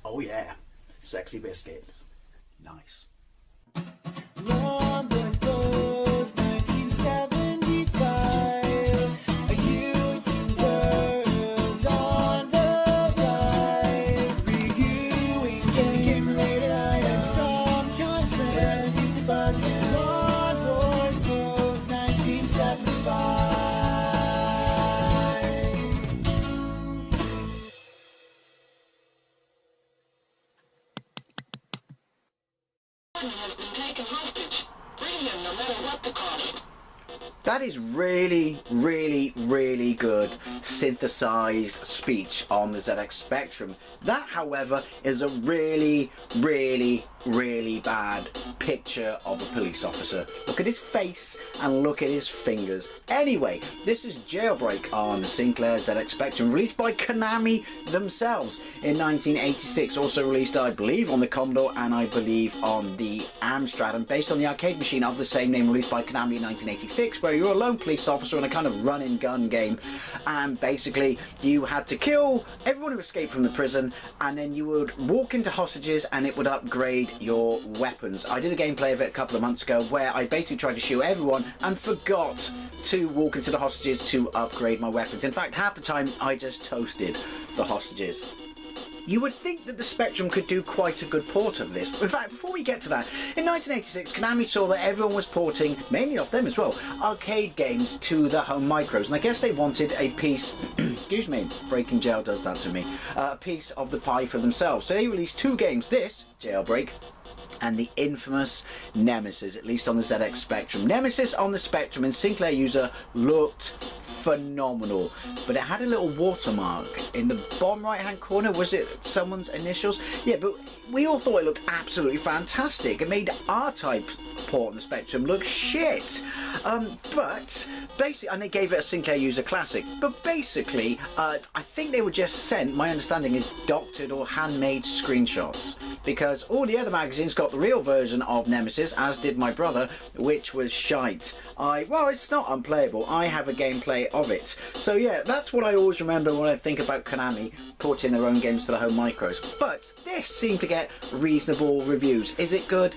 Oh yeah, sexy biscuits. Nice. Long Blues 1975. YouTubers on the rise, reviewing games late at night and sometimes friends. But Long Blues 1975. Has been taken hostage. Bring him no matter what the cost. That is really, really, really good synthesized speech on the ZX Spectrum. That, however, is a really, really, really bad picture of a police officer. Look at his face and look at his fingers. Anyway, this is Jailbreak on the Sinclair ZX Spectrum, released by Konami themselves in 1986. Also released, I believe, on the Commodore and I believe on the Amstrad, and based on the arcade machine of the same name, released by Konami in 1986, where you're a lone police officer in a kind of run-and-gun game, and basically you had to kill everyone who escaped from the prison, and then you would walk into hostages and it would upgrade your weapons. I did a gameplay of it a couple of months ago where I basically tried to shoot everyone and forgot to walk into the hostages to upgrade my weapons. In fact, half the time I just toasted the hostages. You would think that the Spectrum could do quite a good port of this. In fact, before we get to that, in 1986, Konami saw that everyone was porting, mainly off them as well, arcade games to the home micros. And I guess they wanted a piece, excuse me, breaking jail does that to me, a piece of the pie for themselves. So they released two games, this, Jailbreak, and the infamous Nemesis, at least on the ZX Spectrum. Nemesis on the Spectrum in Sinclair user looked phenomenal, but it had a little watermark in the bottom right hand corner. Was it someone's initials? Yeah, but we all thought it looked absolutely fantastic. It made our type port on the Spectrum look shit. But basically, and they gave it a Sinclair user classic, but basically I think they were just sent, my understanding is, doctored or handmade screenshots, because all the other magazines got the real version of Nemesis, as did my brother, which was shite. Well, it's not unplayable. I have a gameplay of it. So yeah, that's what I always remember when I think about Konami porting their own games to the home micros. But this seemed to get reasonable reviews. Is it good?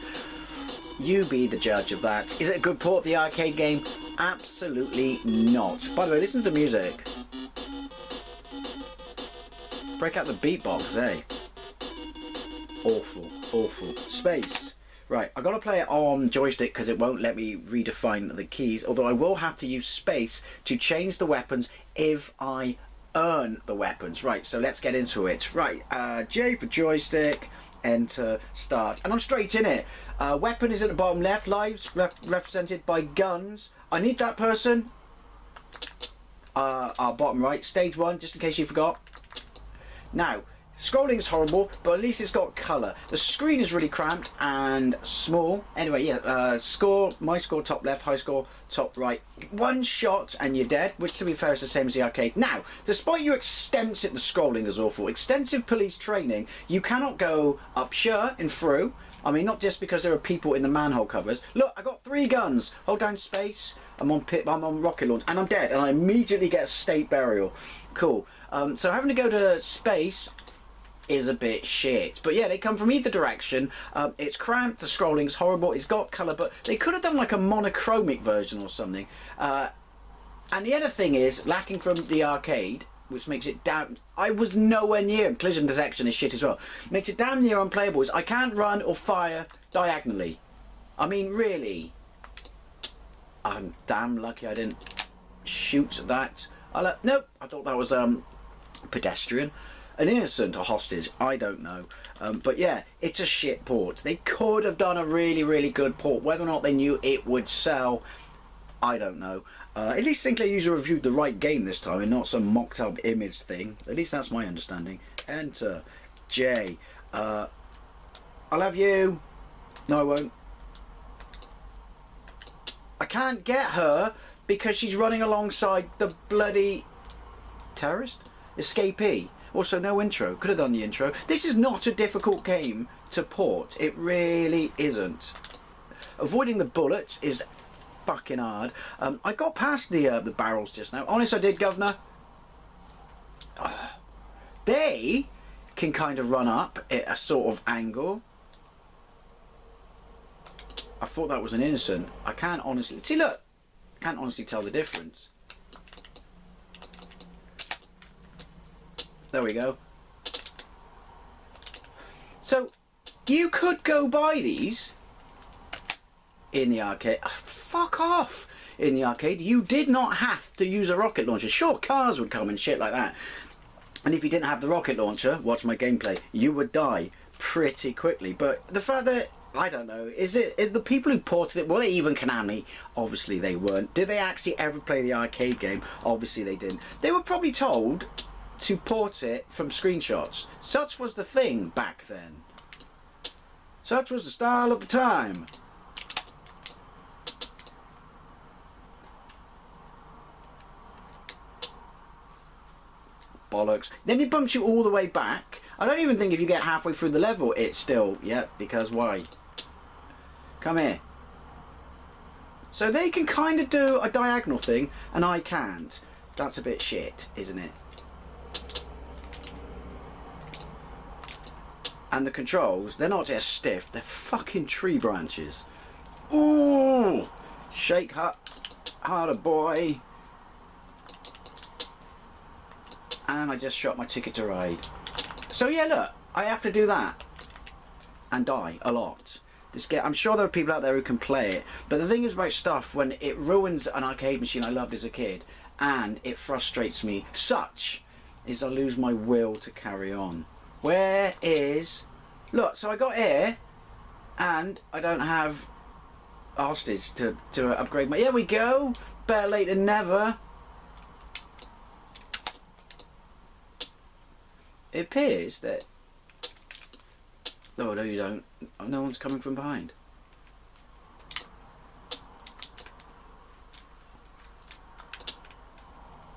You be the judge of that. Is it a good port of the arcade game? Absolutely not. By the way, listen to the music. Break out the beatbox, eh? Awful, awful. Space. Right, I've got to play it on joystick because it won't let me redefine the keys, although I will have to use space to change the weapons if I earn the weapons. Right, so let's get into it. Right, J for joystick, enter, start, and I'm straight in it. Weapon is at the bottom left, lives represented by guns. I need that person. Our bottom right, stage 1, just in case you forgot. Now, scrolling is horrible, but at least it's got colour. The screen is really cramped and small. Anyway, yeah, score, my score top left, high score top right. One shot and you're dead, which to be fair is the same as the arcade. Now, despite your extensive, the scrolling is awful, extensive police training, you cannot go up here and through. I mean, not just because there are people in the manhole covers. Look, I got 3 guns. Hold down space. I'm on rocket launch and I'm dead, and I immediately get a state burial. Cool. So having to go to space is a bit shit, but yeah, they come from either direction. It's cramped, the scrolling's horrible, it's got colour, but they could have done like a monochromic version or something. And the other thing is, lacking from the arcade, which makes it damn... I was nowhere near... Collision detection is shit as well. Makes it damn near unplayable is I can't run or fire diagonally. I mean, really. I'm damn lucky I didn't shoot that. Nope, I thought that was pedestrian. An innocent or hostage, I don't know. But yeah, it's a shit port. They could have done a really, really good port. Whether or not they knew it would sell, I don't know. At least Sinclair user reviewed the right game this time and not some mocked up image thing. At least that's my understanding. Enter. J. I'll have you. No, I won't. I can't get her because she's running alongside the bloody terrorist? Escapee. Also, no intro. Could have done the intro. This is not a difficult game to port. It really isn't. Avoiding the bullets is fucking hard. I got past the barrels just now. Honest, I did, Governor. They can kind of run up at a sort of angle. I thought that was an innocent. I can't honestly... See, look! I can't honestly tell the difference. There we go. So, you could go buy these in the arcade. Oh, fuck off! In the arcade, you did not have to use a rocket launcher. Sure, cars would come and shit like that. And if you didn't have the rocket launcher, watch my gameplay, you would die pretty quickly. But the fact that, I don't know, is the people who ported it, were they even Konami? Obviously they weren't. Did they actually ever play the arcade game? Obviously they didn't. They were probably told to port it from screenshots. Such was the thing back then. Such was the style of the time. Bollocks. Then it bumps you all the way back. I don't even think if you get halfway through the level it's still... Yep, because why? Come here. So they can kind of do a diagonal thing and I can't. That's a bit shit, isn't it? And the controls, they're not just stiff, they're fucking tree branches. Ooh! Shake harder, boy. And I just shot my ticket to ride. So yeah, look, I have to do that. And die a lot. This game, I'm sure there are people out there who can play it. But the thing is about stuff, when it ruins an arcade machine I loved as a kid, and it frustrates me such, is I lose my will to carry on. Where is... Look, so I got here, and I don't have hostage to upgrade my... Here we go! Better late than never. It appears that... Oh, no you don't. No one's coming from behind.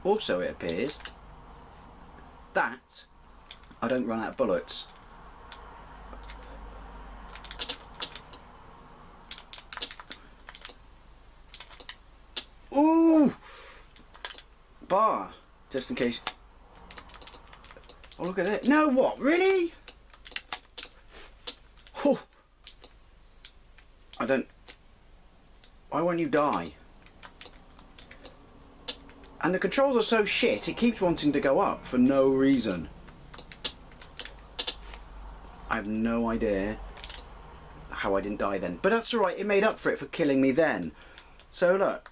Also it appears that I don't run out of bullets. Ooh! Bar! Just in case. Oh, look at that. No, what? Really? Oh. I don't... Why won't you die? And the controls are so shit, it keeps wanting to go up for no reason. I have no idea how I didn't die then. But that's alright, it made up for it for killing me then. So look,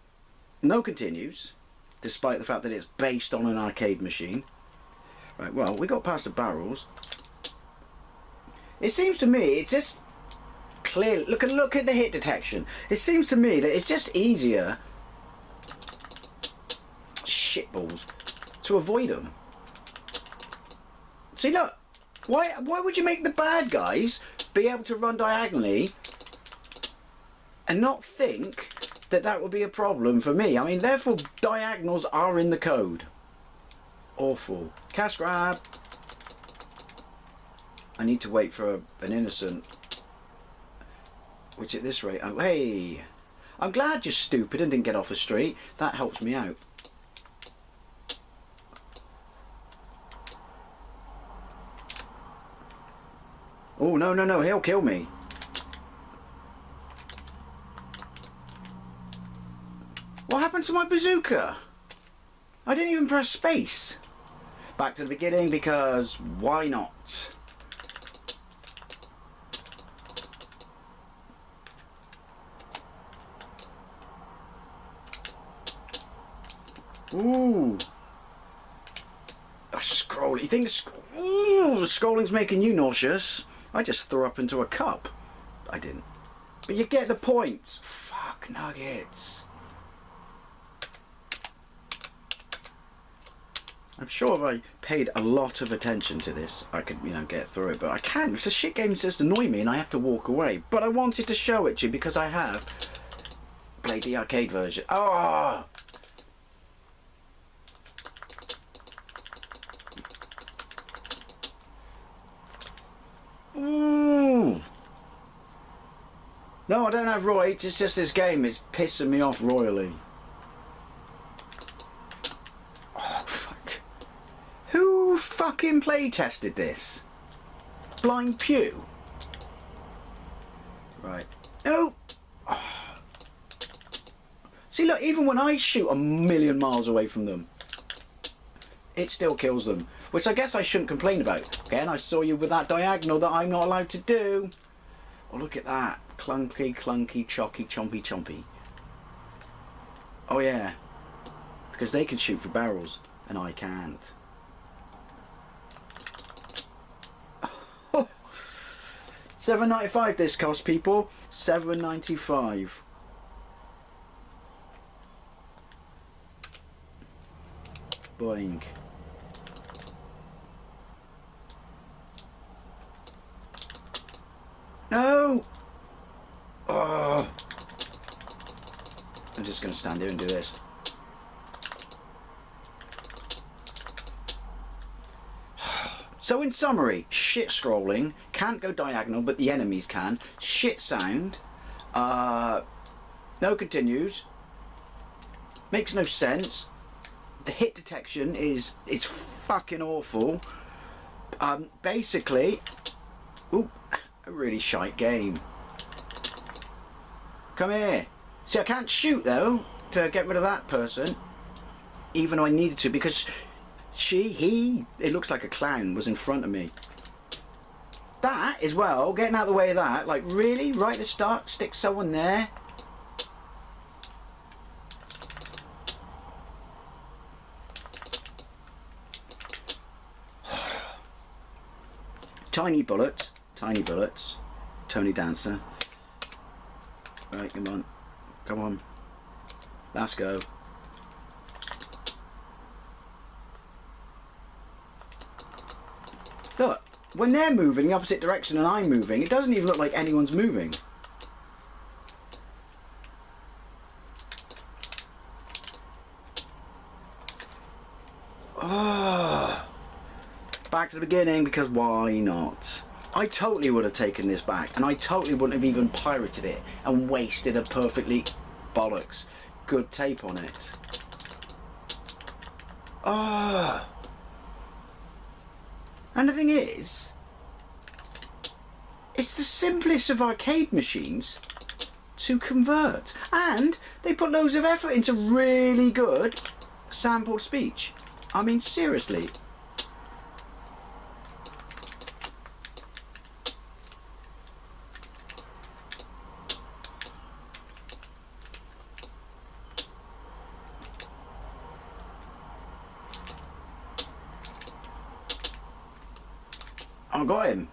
no continues, despite the fact that it's based on an arcade machine. Right, well, we got past the barrels. It seems to me, it's just clear. Look at the hit detection. It seems to me that it's just easier, shitballs, to avoid them. See, look, why would you make the bad guys be able to run diagonally and not think that that would be a problem for me? I mean, therefore, diagonals are in the code. Awful. Cash grab. I need to wait for an innocent. Which at this rate, oh, hey, I'm glad you're stupid and didn't get off the street. That helps me out. Oh, no, no, no, he'll kill me. What happened to my bazooka? I didn't even press space. Back to the beginning, because why not? Ooh. A scroll. You think the scrolling's making you nauseous? I just threw up into a cup. I didn't. But you get the point. Fuck nuggets. I'm sure if I paid a lot of attention to this, I could, you know, get through it. But I can't. It's a shit game that just annoys me and I have to walk away. But I wanted to show it to you because I have played the arcade version. Oh! Ooh. No, I don't have roids, it's just this game is pissing me off royally. Oh, fuck. Who fucking play tested this? blind pew. Right. No! Oh. See, look, even when I shoot a million miles away from them, it still kills them. Which I guess I shouldn't complain about. Again, I saw you with that diagonal that I'm not allowed to do. Oh, look at that. Clunky, clunky, chocky, chompy, chompy. Oh, yeah. Because they can shoot for barrels, and I can't. Oh. $7.95 this cost, people. $7.95. Boing. No! Oh! I'm just going to stand here and do this. So in summary, shit scrolling, can't go diagonal but the enemies can, shit sound, no continues, makes no sense, the hit detection is fucking awful, basically, ooh, a really shite game. Come here. See, I can't shoot though to get rid of that person, even though I needed to, because he, it looks like a clown, was in front of me. That as well, getting out of the way of that, like really, right at the start, stick someone there. Tiny bullets, Tony Dancer. Right, come on, let's go. Look, when they're moving in the opposite direction and I'm moving, it doesn't even look like anyone's moving. Oh, back to the beginning, because why not? I totally would have taken this back, and I totally wouldn't have even pirated it and wasted a perfectly bollocks good tape on it. Oh. And the thing is, it's the simplest of arcade machines to convert, and they put loads of effort into really good sampled speech. I mean, seriously. I got him.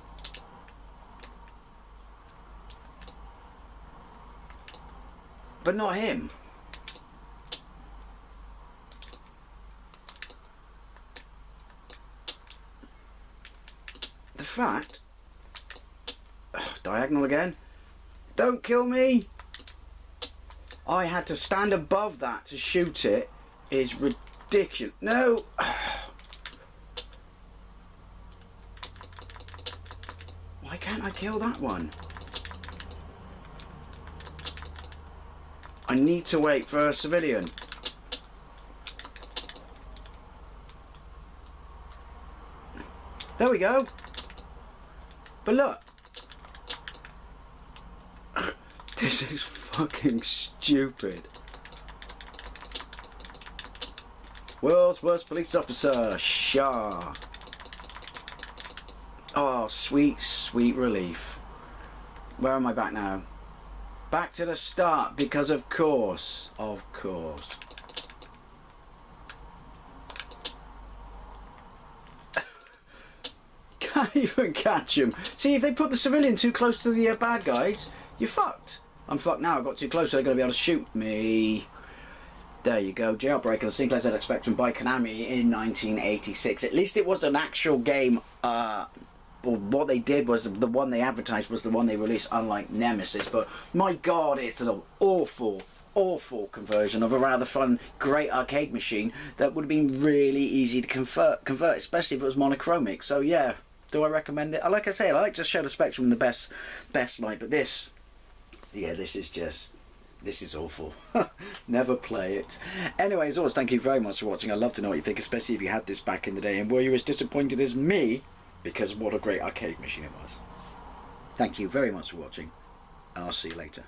But not him. The fact... diagonal again. Don't kill me. I had to stand above that to shoot it. Is ridiculous. No. Why can't I kill that one? I need to wait for a civilian. There we go. But look. This is fucking stupid. World's worst police officer, Shah. Oh, sweet, sweet relief. Where am I back now? Back to the start, because of course. Can't even catch him. See, if they put the civilian too close to the bad guys, you're fucked. I'm fucked now, I got too close, so they're going to be able to shoot me. There you go, Jailbreak on the Sinclair ZX Spectrum by Konami in 1986. At least it was an actual game. What they did was, the one they advertised was the one they released, unlike Nemesis. But my god, it's an awful conversion of a rather fun, great arcade machine that would have been really easy to convert, especially if it was monochromic. So yeah, do I recommend it? Like I say, I like to show the Spectrum in the best light, but this, yeah, this is awful. Never play it. Anyway, as always, thank you very much for watching. I'd love to know what you think, especially if you had this back in the day, and were you as disappointed as me because what a great arcade machine it was. Thank you very much for watching, and I'll see you later.